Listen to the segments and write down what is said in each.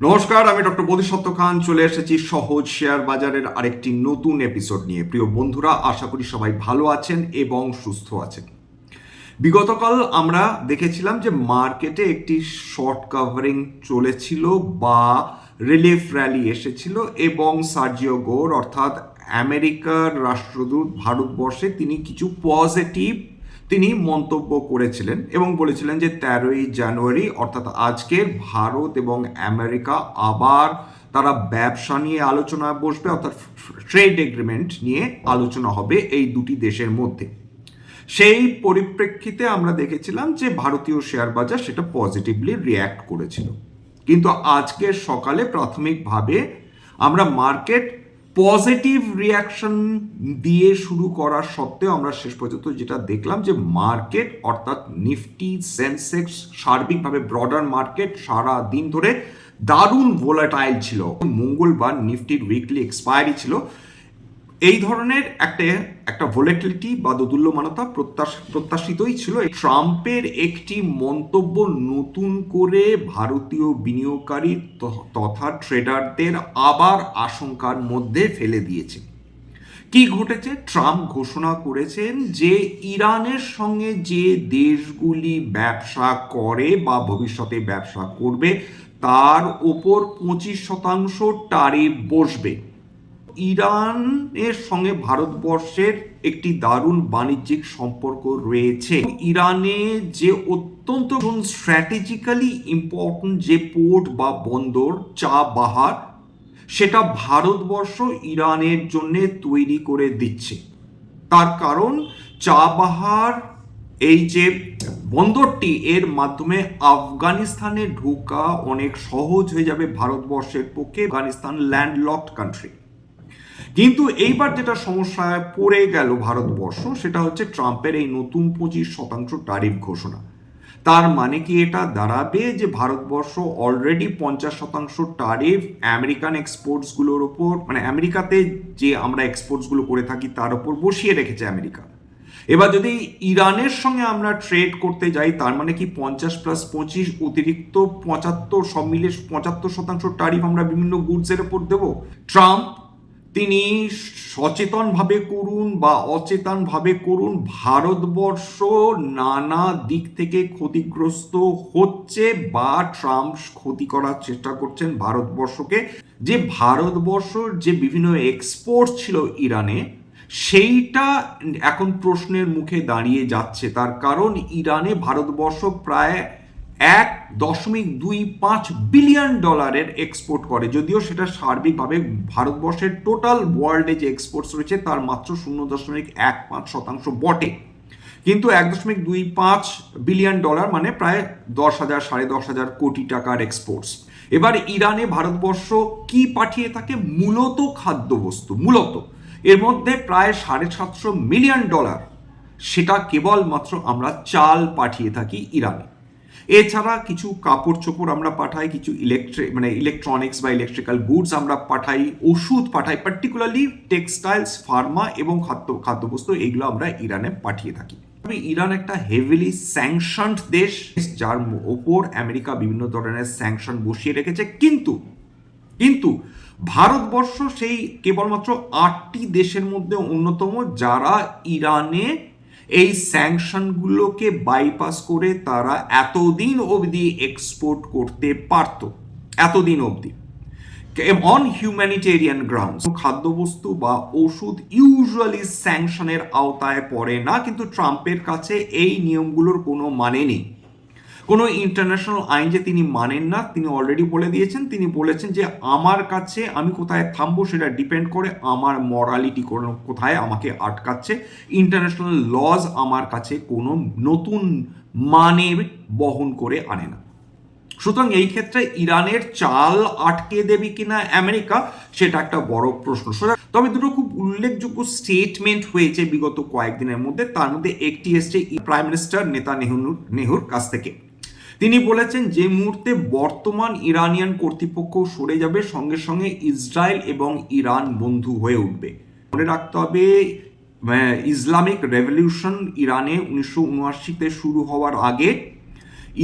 নমস্কার, আমি ডক্টর বোধিসত্ত্ব খান চলে এসেছি সহজ শেয়ার বাজারের আরেকটি নতুন এপিসোড নিয়ে। প্রিয় বন্ধুরা, আশা করি সবাই ভালো আছেন এবং সুস্থ আছেন। বিগতকাল আমরা দেখেছিলাম যে মার্কেটে একটি শর্ট কাভারিং চলেছিল বা রিলিফ র্যালি এসেছিল এবং সার্জিও গোর অর্থাৎ আমেরিকার রাষ্ট্রদূত ভারতবর্ষে তিনি কিছু পজিটিভ মন্তব্য করেছিলেন এবং বলেছিলেন যে 13ই জানুয়ারি অর্থাৎ আজকের ভারত এবং আমেরিকা আবার তারা ব্যবসা নিয়ে আলোচনা বসবে, অর্থাৎ ট্রেড এগ্রিমেন্ট নিয়ে আলোচনা হবে এই দুটি দেশের মধ্যে। সেই পরিপ্রেক্ষিতে আমরা দেখেছিলাম যে ভারতীয় শেয়ার বাজার সেটা পজিটিভলি রিয়্যাক্ট করেছিল, কিন্তু আজকের সকালে প্রাথমিকভাবে আমরা মার্কেট পজিটিভ রিয়াকশন দিয়ে শুরু করার সত্ত্বেও আমরা শেষ পর্যন্ত যেটা দেখলাম যে মার্কেট অর্থাৎ নিফটি, সেন্সেক্স, সার্বিকভাবে ব্রডার মার্কেট সারা দিন ধরে দারুণ ভোলাটাইল ছিল। মঙ্গলবার নিফটির উইকলি এক্সপায়ারি ছিল। এই ধরনের একটা ভোলেটিলিটি বা দোদুল্যমানতা প্রত্যাশিতই ছিল। ট্রাম্পের একটি মন্তব্য নতুন করে ভারতীয় বিনিয়োগকারী তথা ট্রেডারদের আবার আশঙ্কার মধ্যে ফেলে দিয়েছে। কি ঘটেছে? ট্রাম্প ঘোষণা করেছেন যে ইরানের সঙ্গে যে দেশগুলি ব্যবসা করে বা ভবিষ্যতে ব্যবসা করবে তার ওপর 25% ট্যারিফ বসবে। ইরানের সঙ্গে ভারতবর্ষের একটি দারুণ বাণিজ্যিক সম্পর্ক রয়েছে। ইরানে যে অত্যন্ত স্ট্র্যাটেজিক্যালি ইম্পর্টেন্ট যে পোর্ট বা বন্দর চাবাহার, সেটা ভারতবর্ষ ইরানের জন্য তৈরি করে দিচ্ছে। তার কারণ চাবাহার এই যে বন্দরটি, এর মাধ্যমে আফগানিস্তানে ঢোকা অনেক সহজ হয়ে যাবে ভারতবর্ষের পক্ষে। Afghanistan landlocked country. কিন্তু এইবার যেটা সমস্যায় পড়ে গেল ভারতবর্ষ, সেটা হচ্ছে ট্রাম্পের এই নতুন 25% ট্যারিফ ঘোষণা। তার মানে কি এটা দাঁড়াবে যে ভারতবর্ষ অলরেডি 50% ট্যারিফ আমেরিকান এক্সপোর্টসগুলোর ওপর, মানে আমেরিকাতে যে আমরা এক্সপোর্টসগুলো করে থাকি তার উপর বসিয়ে রেখেছে আমেরিকা। এবার যদি ইরানের সঙ্গে আমরা ট্রেড করতে যাই, তার মানে কি 50 + 25 অতিরিক্ত 75, সব মিলে 75% ট্যারিফ আমরা বিভিন্ন গুডসের ওপর দেব। ট্রাম্প তিনি সচেতনভাবে করুন বা অচেতনভাবে করুন, ভারতবর্ষ নানা দিক থেকে ক্ষতিগ্রস্ত হচ্ছে বা ট্রাম্প ক্ষতি করার চেষ্টা করছেন ভারতবর্ষকে। যে ভারতবর্ষর যে বিভিন্ন এক্সপোর্ট ছিল ইরানে, সেইটা এখন প্রশ্নের মুখে দাঁড়িয়ে যাচ্ছে। তার কারণ ইরানে ভারতবর্ষ প্রায় $1.25 বিলিয়ন এক্সপোর্ট করে, যদিও সেটা সার্বিকভাবে ভারতবর্ষের টোটাল ওয়ার্ল্ডে যে এক্সপোর্টস রয়েছে তার মাত্র 0.15% বটে। কিন্তু $1.25 বিলিয়ন মানে প্রায় 10,000 $10,500 কোটি টাকার এক্সপোর্টস। এবার ইরানে ভারতবর্ষ কি পাঠিয়ে থাকে? মূলত খাদ্যবস্তু। মূলত এর মধ্যে প্রায় $750 মিলিয়ন, সেটা কেবলমাত্র আমরা চাল পাঠিয়ে থাকি ইরানে। এছাড়া কিছু কাপড় চোপড় আমরা পাঠাই, কিছু ইলেকট্রনিক্স বা ইলেকট্রিক্যাল গুডস আমরা পাঠাই, ওষুধ পাঠাই, পার্টিকুলারলি টেক্সটাইলস, ফার্মা এবং খাদ্যবস্তু, এইগুলো আমরা ইরানে পাঠিয়ে থাকি। ইরান একটা হেভিলি স্যাংশনড দেশ, যার ওপর আমেরিকা বিভিন্ন ধরনের স্যাংশন বসিয়ে রেখেছে। কিন্তু ভারতবর্ষ সেই কেবলমাত্র 8টি দেশের মধ্যে অন্যতম যারা ইরানে এই স্যাংশনগুলোকে বাইপাস করে তারা এতদিন অবধি এক্সপোর্ট করতে পারত। এতদিন অবধি অন হিউম্যানিটেরিয়ান গ্রাউন্ডস। খাদ্যবস্তু বা ওষুধ ইউজুয়ালি স্যাংশনের আওতায় পড়ে না, কিন্তু ট্রাম্পের কাছে এই নিয়মগুলোর কোনো মানে নেই। কোনো ইন্টারন্যাশনাল আইন যে তিনি মানেন না, তিনি অলরেডি বলে দিয়েছেন। তিনি বলেছেন যে আমার কাছে আমি কোথায় থামবো সেটা ডিপেন্ড করে আমার মরালিটি কোথায় আমাকে আটকাচ্ছে। ইন্টারন্যাশনাল লজ আমার কাছে কোনো নতুন মানে বহন করে আনে না। সুতরাং এই ক্ষেত্রে ইরানের চাল আটকে দেবে কিনা আমেরিকা, সেটা একটা বড় প্রশ্ন। তবে দুটো খুব উল্লেখযোগ্য স্টেটমেন্ট হয়েছে বিগত কয়েকদিনের মধ্যে। তার মধ্যে একটি এসছে প্রাইম মিনিস্টার নেতানিয়াহুর কাছ থেকে। তিনি বলেছেন যে মুহূর্তে বর্তমান ইরানিয়ান কর্তৃপক্ষ সরে যাবে, সঙ্গে সঙ্গে ইসরায়েল এবং ইরান বন্ধু হয়ে উঠবে। মনে রাখতে হবে, ইসলামিক রেভলিউশন ইরানে 1979-তে শুরু হওয়ার আগে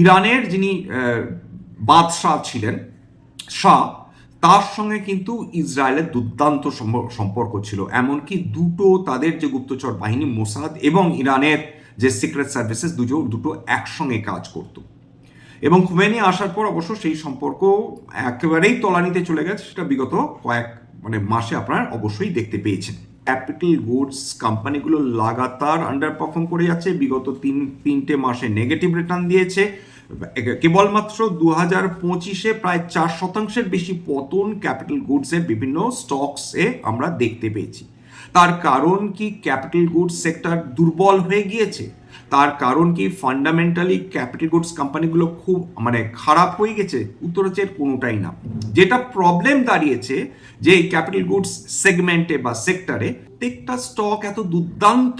ইরানের যিনি বাদশাহ ছিলেন, শাহ, তার সঙ্গে কিন্তু ইসরায়েলের দুর্দান্ত সম্পর্ক ছিল। এমনকি দুটো তাদের যে গুপ্তচর বাহিনী মোসাদ এবং ইরানের যে সিক্রেট সার্ভিসেস দুটো একসঙ্গে কাজ করত। এবং খুমেনি আসার পর অবশ্য সেই সম্পর্ক একেবারেই তলানিতে চলে গেছে, সেটা বিগত কয়েক মাসে আপনারা অবশ্যই দেখতে পেয়েছেন। ক্যাপিটাল গুডস কোম্পানিগুলো লাগাতার আন্ডার পারফর্ম করে যাচ্ছে, বিগত তিনটে মাসে নেগেটিভ রিটার্ন দিয়েছে। কেবলমাত্র 2025-এ প্রায় 4% বেশি পতন ক্যাপিটাল গুডসের বিভিন্ন স্টকসে আমরা দেখতে পেয়েছি। তার কারণ কি ক্যাপিটাল গুডস সেক্টর দুর্বল হয়ে গিয়েছে? তার কারণ কি ফান্ডামেন্টালি ক্যাপিটাল গুডস কোম্পানিগুলো খুব খারাপ হয়ে গেছে? উত্তর হচ্ছে কোনোটাই না। যেটা প্রবলেম দাঁড়িয়েছে যে এই ক্যাপিটাল গুডস সেগমেন্টে বা সেক্টরে প্রত্যেকটা স্টক এত দুর্দান্ত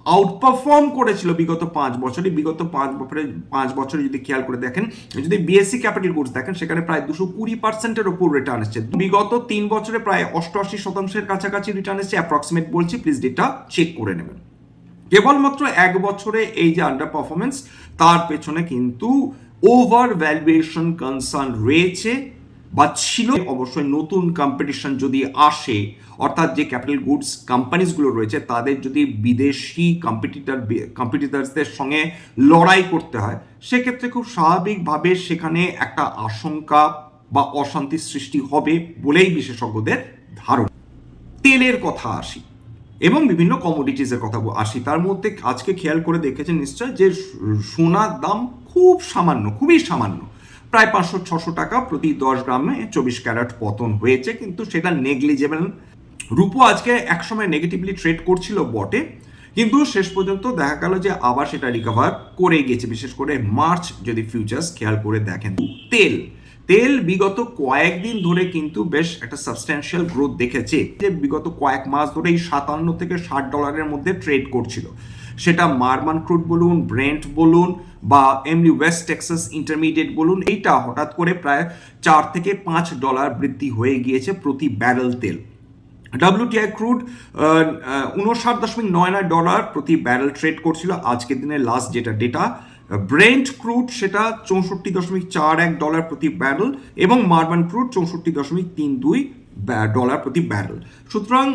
আউটপারফর্ম করেছিল বিগত 5 বছরে। বিগত 5 বছরে যদি খেয়াল করে দেখেন, যদি বিএসসি ক্যাপিটাল গুডস দেখেন, সেখানে প্রায় 220%-এর ওপর রিটার্ন এসছে। বিগত 3 বছরে প্রায় 88%-এর কাছাকাছি রিটার্ন এসছে, অ্যাপ্রক্সিমেট বলছি, প্লিজ ডেটা চেক করে নেবেন। কেবলমাত্র 1 বছরে এই যে আন্ডার পারফরমেন্স, তার পেছনে কিন্তু ওভার ভ্যালুয়েশন কনসার্ন রয়েছে বা ছিল। অবশ্যই নতুন কম্পিটিশন যদি আসে, অর্থাৎ যে ক্যাপিটাল গুডস কোম্পানিজগুলো রয়েছে তাদের যদি বিদেশি কম্পিটিটারসদের সঙ্গে লড়াই করতে হয়, সেক্ষেত্রে খুব স্বাভাবিকভাবে সেখানে একটা আশঙ্কা বা অশান্তির সৃষ্টি হবে বলেই বিশেষজ্ঞদের ধারণা। তেলের কথা আসি এবং বিভিন্ন কমোডিটিসের কথা আসি। তার মধ্যে আজকে খেয়াল করে দেখেছেন নিশ্চয় যে সোনার দাম খুব সামান্য, খুবই সামান্য, প্রায় 500-600 টাকা প্রতি 10 গ্রামে 24 ক্যারেট পতন হয়েছে, কিন্তু সেটা নেগলিজেবল। রূপো আজকে একসময় নেগেটিভলি ট্রেড করছিল বটে, কিন্তু শেষ পর্যন্ত দেখা গেল যে আবার সেটা রিকভার করে গিয়েছে, বিশেষ করে মার্চ যদি ফিউচার্স খেয়াল করে দেখেন। তেল বিগত কয়েকদিন ধরে কিন্তু বেশ একটা সাবস্ট্যান্সিয়াল গ্রোথ দেখেছে, যে বিগত কয়েক মাস ধরে এই 57 থেকে $60 মধ্যে ট্রেড করছিল। সেটা মারমান ক্রুড বলুন, ব্রেন্ট বলুন, বা এমনি ওয়েস্ট টেক্সাস ইন্টারমিডিয়েট বলুন, এইটা হঠাৎ করে প্রায় $4 থেকে $5 বৃদ্ধি হয়ে গিয়েছে প্রতি ব্যারেল তেল। WTI ক্রুড $59.99 প্রতি ব্যারেল ট্রেড করছিল আজকের দিনে লাস্ট যেটা ডেটা। ব্রেন্ট ক্রুড সেটা $64.41 প্রতি ব্যারেল, এবং মারমান ক্রুড $64.32 প্রতি ব্যারেল। সুতরাং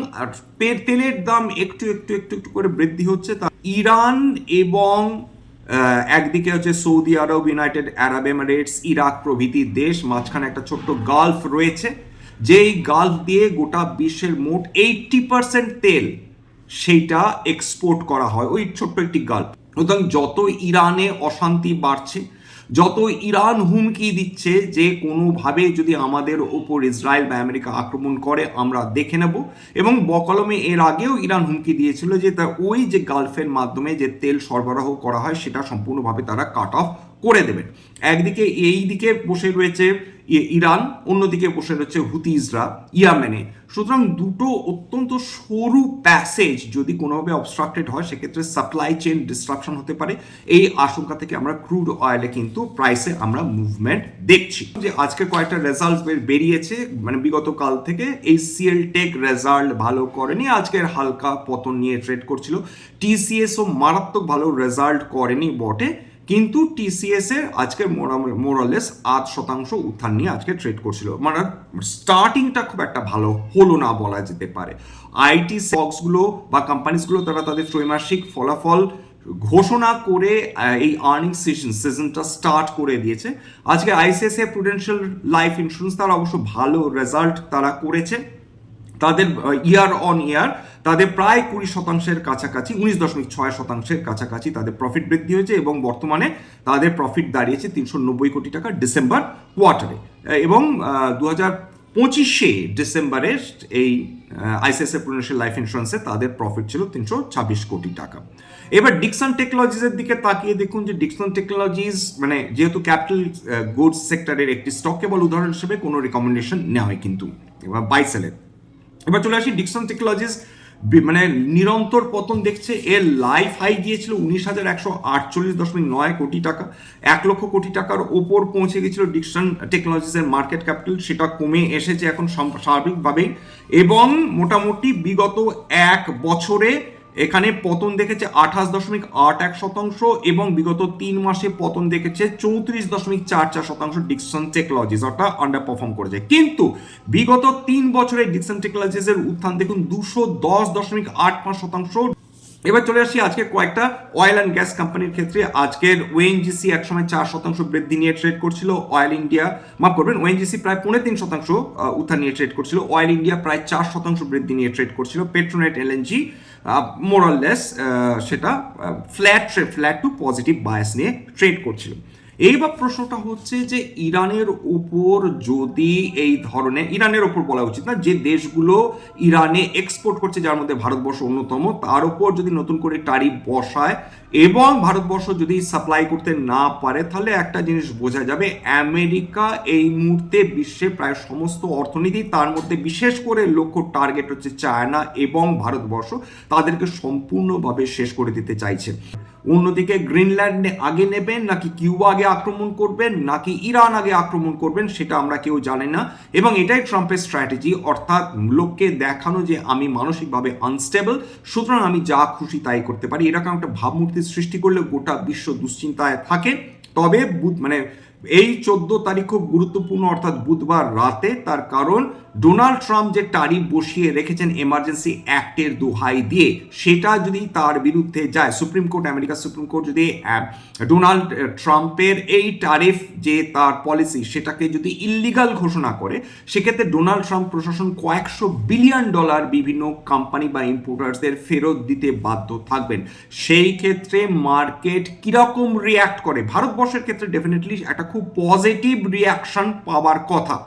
তেলের দাম একটু করে বৃদ্ধি হচ্ছে। তা ইরান এবং একদিকে হচ্ছে সৌদি আরব, ইউনাইটেড আরব এমিরেটস, ইরাক প্রভৃতি দেশ, মাঝখানে একটা ছোট্ট গালফ রয়েছে, যেই গালফ দিয়ে গোটা বিশ্বের মোট 80% তেল সেইটা এক্সপোর্ট করা হয় ওই ছোট্ট একটি গালফ। সুতরাং যত ইরানে অশান্তি বাড়ছে, যত ইরান হুমকি দিচ্ছে যে কোনোভাবে যদি আমাদের ওপর ইসরায়েল বা আমেরিকা আক্রমণ করে আমরা দেখে নেব, এবং বকলমে এর আগেও ইরান হুমকি দিয়েছিল যে ওই যে গালফের মাধ্যমে যে তেল সরবরাহ করা হয় সেটা সম্পূর্ণভাবে তারা কাট অফ করে দেবেন। একদিকে এই দিকে বসে রয়েছে ইরান, অন্যদিকে বসে রয়েছে হুতিজরা ইয়ামেনে। সুতরাং দুটো অত্যন্ত সরু প্যাসেজ যদি কোনোভাবে অবস্ট্রাক্টেড হয়, সেক্ষেত্রে সাপ্লাই চেইন ডিস্ট্রাকশন হতে পারে। এই আশঙ্কা থেকে আমরা ক্রুড অয়েলে কিন্তু প্রাইসে আমরা মুভমেন্ট দেখছি। যে আজকে কয়েকটা রেজাল্ট বেরিয়েছে, বিগত কাল থেকে HCL টেক রেজাল্ট ভালো করেনি, আজকের হালকা পতন নিয়ে ট্রেড করছিল। TCSও মারাত্মক ভালো রেজাল্ট করেনি বটে, কিন্তু টিসিএস এর আজকে মোরালেস 8% উত্থান নিয়ে আজকে ট্রেড করছিল। স্টার্টিংটা খুব একটা ভালো হলো না বলা যেতে পারে। আইটি স্টকসগুলো বা কোম্পানিসগুলো তারা তাদের ত্রৈমাসিক ফলাফল ঘোষণা করে এই আর্নিং সিজনটা স্টার্ট করে দিয়েছে। আজকে ICICI প্রুডেন্সিয়াল লাইফ ইন্স্যুরেন্স তারা অবশ্য ভালো রেজাল্ট তারা করেছে। তাদের ইয়ার অন ইয়ার তাদের প্রায় 20%-এর কাছাকাছি, 19.6%-এর কাছাকাছি তাদের প্রফিট বৃদ্ধি হয়েছে, এবং বর্তমানে তাদের প্রফিট দাঁড়িয়েছে 390 কোটি টাকা ডিসেম্বর কোয়ার্টারে। এবং 2025-এ ডিসেম্বরে এই ICICI প্রুডেন্সিয়াল লাইফ ইন্স্যুরেন্সে তাদের প্রফিট ছিল 326 কোটি টাকা। এবার ডিকসন টেকনোলজিসের দিকে তাকিয়ে দেখুন যে ডিকসন টেকনোলজিস যেহেতু ক্যাপিটাল গুডস সেক্টরের একটি স্টক, কেবল উদাহরণ হিসেবে কোনো রেকমেন্ডেশন নেওয়া হয় কিন্তু বাই সেলের। এবার চলে আসি ডিকসন টেকনোলজিস, নিরন্তর পতন দেখছে। এর লাইফ হাই গিয়েছিল 19,148.9 কোটি টাকা, 1 লক্ষ কোটি টাকার ওপর পৌঁছে গেছিল ডিকসন টেকনোলজিসের মার্কেট ক্যাপিটাল। সেটা কমে এসেছে এখন স্বাভাবিকভাবেই, এবং মোটামুটি বিগত 1 বছরে এখানে পতন দেখেছে 28.81%, এবং বিগত 3 মাসে পতন দেখেছে 34.44%। ডিকসন টেকনোলজিস অর্থাৎ আন্ডার পারফর্ম করেছে, কিন্তু বিগত 3 বছরে ডিকসন টেকনোলজিস এর উত্থান দেখুন 210.85%। এবার চলে আসি আজকে কয়েকটা অয়েল অ্যান্ড গ্যাস কোম্পানির ক্ষেত্রে। আজকের ওএনজিসি একসময় 4% বৃদ্ধি নিয়ে ট্রেড করছিল, অয়েল ইন্ডিয়া মাফ করবেন ওএনজিসি প্রায় 3.5% উত্থান নিয়ে ট্রেড করছিল, অয়েল ইন্ডিয়া প্রায় 4% বৃদ্ধি নিয়ে ট্রেড করছিল, পেট্রোনেট এলএনজি মোরাললেস সেটা ফ্ল্যাট টু পজিটিভ বায়াস নিয়ে ট্রেড করছিল। এইবার প্রশ্নটা হচ্ছে যে ইরানের উপর যদি এই ধরনের, ইরানের ওপর বলা উচিত না, যে দেশগুলো ইরানে এক্সপোর্ট করছে যার মধ্যে ভারতবর্ষ অন্যতম, তার উপর যদি নতুন করে ট্যারিফ বসায় এবং ভারতবর্ষ যদি সাপ্লাই করতে না পারে, তাহলে একটা জিনিস বোঝা যাবে, আমেরিকা এই মুহূর্তে বিশ্বে প্রায় সমস্ত অর্থনীতি, তার মধ্যে বিশেষ করে লক্ষ্য টার্গেট হচ্ছে চায়না এবং ভারতবর্ষ, তাদেরকে সম্পূর্ণভাবে শেষ করে দিতে চাইছে। অন্যদিকে গ্রিনল্যান্ড আগে নেবেন নাকি কিউবা আগে আক্রমণ করবেন নাকি ইরান আগে আক্রমণ করবেন সেটা আমরা কেউ জানি না, এবং এটাই ট্রাম্পের স্ট্র্যাটেজি, অর্থাৎ লোককে দেখানো যে আমি মানসিকভাবে আনস্টেবল, সুতরাং আমি যা খুশি তাই করতে পারি, এরকম একটা ভাবমূর্তি সৃষ্টি করলে গোটা বিশ্ব দুশ্চিন্তায় থাকে। তবে এই 14 তারিখ খুব গুরুত্বপূর্ণ, অর্থাৎ বুধবার রাতে, তার কারণ ডোনাল্ড ট্রাম্প যে ট্যারিফ বসিয়ে রেখেছেন এমার্জেন্সি অ্যাক্টের দোহাই দিয়ে, সেটা যদি তার বিরুদ্ধে যায়, সুপ্রিম কোর্ট, আমেরিকার সুপ্রিম কোর্ট যদি ডোনাল্ড ট্রাম্পের এই ট্যারিফ যে তার পলিসি সেটাকে যদি ইল্লিগাল ঘোষণা করে, সেক্ষেত্রে ডোনাল্ড ট্রাম্প প্রশাসন কয়েকশো বিলিয়ন ডলার বিভিন্ন কোম্পানি বা ইম্পোর্টার্সদের ফেরত দিতে বাধ্য থাকবেন। সেই ক্ষেত্রে মার্কেট কিরকম রিয়্যাক্ট করে, ভারতবর্ষের ক্ষেত্রে ডেফিনেটলি একটা খুব পজিটিভ রিয়াকশন পাওয়ার কথা,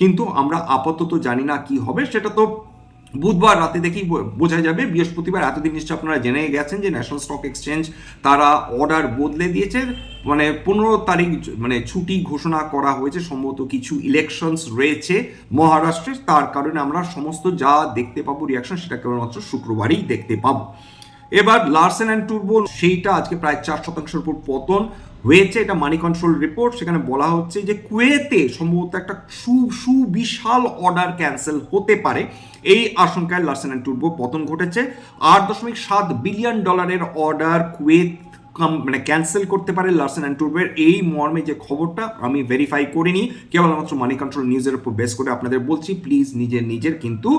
কিন্তু আমরা আপাতত জানি না কি হবে, সেটা তো বুধবার রাতে দেখেই বোঝা যাবে। বৃহস্পতিবার এতদিন নিশ্চয় আপনারা জেনে গেছেন যে ন্যাশনাল স্টক এক্সচেঞ্জ তারা অর্ডার বদলে দিয়েছে, 15 তারিখ ছুটি ঘোষণা করা হয়েছে, সম্ভবত কিছু ইলেকশনস রয়েছে মহারাষ্ট্রে, তার কারণে আমরা সমস্ত যা দেখতে পাবো রিয়াকশন সেটা কেবলমাত্র শুক্রবারই দেখতে পাবো। এবার লার্সেন অ্যান্ড টুরবো, সেইটা আজকে প্রায় 4%-এর উপর পতন হয়েছে, এটা মানি কন্ট্রোল রিপোর্ট। সেখানে বলা হচ্ছে যে কুয়েতে সম্ভবত একটা সুবিশাল অর্ডার ক্যান্সেল হতে পারে, এই আশঙ্কায় লার্সেন অ্যান্ড টুরবো পতন ঘটেছে। 8.7 বিলিয়ন ডলারের অর্ডার কুয়েত ক্যান্সেল করতে পারে লার্সেন অ্যান্ড টুরবোর, এই মর্মে যে খবরটা আমি ভেরিফাই করিনি, কেবলমাত্র মানি কন্ট্রোল নিউজের উপর বেস করে আপনাদের বলছি, প্লিজ নিজের কিন্তু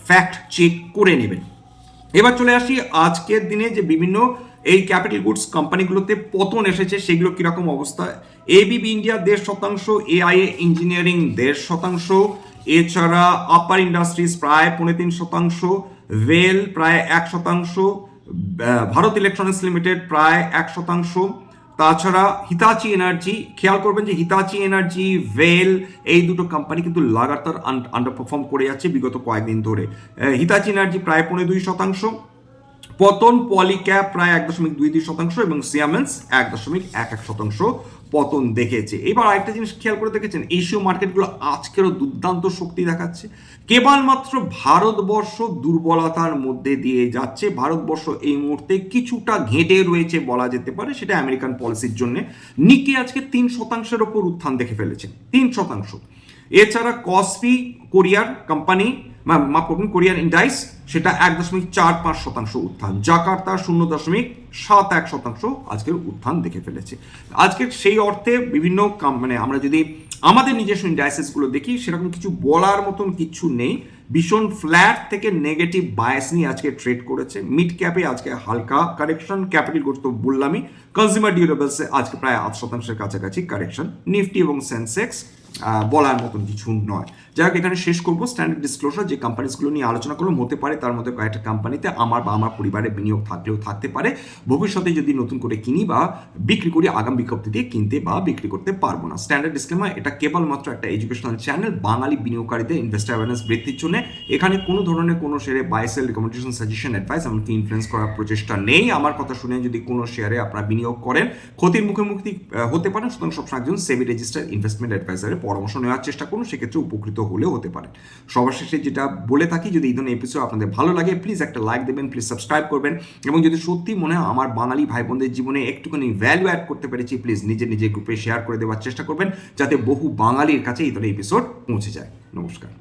ফ্যাক্ট চেক করে নেবেন। এবার চলে আসি আজকের দিনে যে বিভিন্ন এই ক্যাপিটাল গুডস কোম্পানিগুলোতে পতন এসেছে সেগুলো কিরকম অবস্থা। এবিবি ইন্ডিয়া 1.5%, এআইএ ইঞ্জিনিয়ারিং 1.5%, এছাড়া আপার ইন্ডাস্ট্রিজ প্রায় 3.5%, ভেল প্রায় 1%, ভারত ইলেকট্রনিক্স লিমিটেড প্রায় 1%, তাছাড়া হিতাচি এনার্জি, খেয়াল করবেন যে হিতাচি এনার্জি, ভেল, এই দুটো কোম্পানি কিন্তু লাগাতার আন্ডার পারফর্ম করে যাচ্ছে বিগত কয়েকদিন ধরে। হিতাচি এনার্জি প্রায় 2.5% পতন, পলিক্যাপ প্রায় 1.22% এবং সিয়ামেন্স 1.11% পতন দেখেছে। এবার আরেকটা জিনিস খেয়াল করে দেখেছেন, এশীয় মার্কেটগুলো আজকেরও দুর্দান্ত শক্তি দেখাচ্ছে, কেবলমাত্র ভারতবর্ষ দুর্বলতার মধ্যে দিয়ে যাচ্ছে। ভারতবর্ষ এই মুহূর্তে কিছুটা ঘেঁটে রয়েছে বলা যেতে পারে, সেটা আমেরিকান পলিসির জন্য। নিকি আজকে 3%-এর ওপর উত্থান দেখে ফেলেছে, 3%। এছাড়া কসপি কোরিয়ার কোম্পানি, কোরিয়ান ইন্ডাইস, সেটা 1.45% উত্থান। জাকার্তা 0.71% আজকের উত্থান দেখে ফেলেছে। আজকের সেই অর্থে বিভিন্ন আমরা যদি আমাদের নিজস্ব ইন্ডাইসেসগুলো দেখি, সেরকম কিছু বলার মতন কিছু নেই, ভীষণ ফ্ল্যাট থেকে নেগেটিভ বায়াস নিয়ে আজকে ট্রেড করেছে। মিড ক্যাপে আজকে হালকা কারেকশন, ক্যাপিটাল গুডস তো বললামই, কনজিউমার ডিউরেবলসে আজকে প্রায় 8%-এর কাছাকাছি কারেকশন, নিফটি এবং সেন্সেক্স বলার মতন কিছু নয়। যাই হোক, এখানে শেষ করবো। স্ট্যান্ডার্ড ডিসক্লোজার, যে কোম্পানিগুলো নিয়ে আলোচনা করলাম, হতে পারে তার মধ্যে কয়েকটা কোম্পানিতে আমার বা আমার পরিবারের বিনিয়োগ থাকলেও থাকতে পারে, ভবিষ্যতে যদি নতুন করে কিনি বা বিক্রি করি, আগাম বিজ্ঞপ্তি দিয়ে কিনতে বা বিক্রি করতে পারবো না। স্ট্যান্ডার্ড ডিসক্লেমার, এটা কেবলমাত্র একটা এডুকেশনাল চ্যানেল, বাঙালি বিনিয়োগকারীদের ইনভেস্টার অ্যাওয়ারনেস বৃদ্ধির জন্য। এখানে কোনো ধরনের কোনো শেয়ারে buy sell recommendation, suggestion, advice এমনকি ইনফ্লুয়েন্স করার প্রচেষ্টা নেই। আমার কথা শুনে যদি কোনো শেয়ারে আপনারা বিনিয়োগ করেন, ক্ষতির মুখোমুখি হতে পারেন, সুতরাং সবসময় একজন সেবি রেজিস্টার্ড ইনভেস্টমেন্ট অ্যাডভাইজারের পরামর্শ নেওয়ার চেষ্টা করুন, সেক্ষেত্রে উপকৃত হলেও হতে পারে। সবার শেষে যেটা বলে থাকি, যদি এই ধরনের এপিসোড আপনাদের ভালো লাগে, প্লিজ একটা লাইক দেবেন, প্লিজ সাবস্ক্রাইব করবেন, এবং যদি সত্যি মনে হয় আমার বাঙালি ভাই বোনদের জীবনে একটুখানি ভ্যালু অ্যাড করতে পেরেছি, প্লিজ নিজের গ্রুপে শেয়ার করে দেওয়ার চেষ্টা করবেন, যাতে বহু বাঙালির কাছে এই ধরনের এপিসোড পৌঁছে যায়। নমস্কার।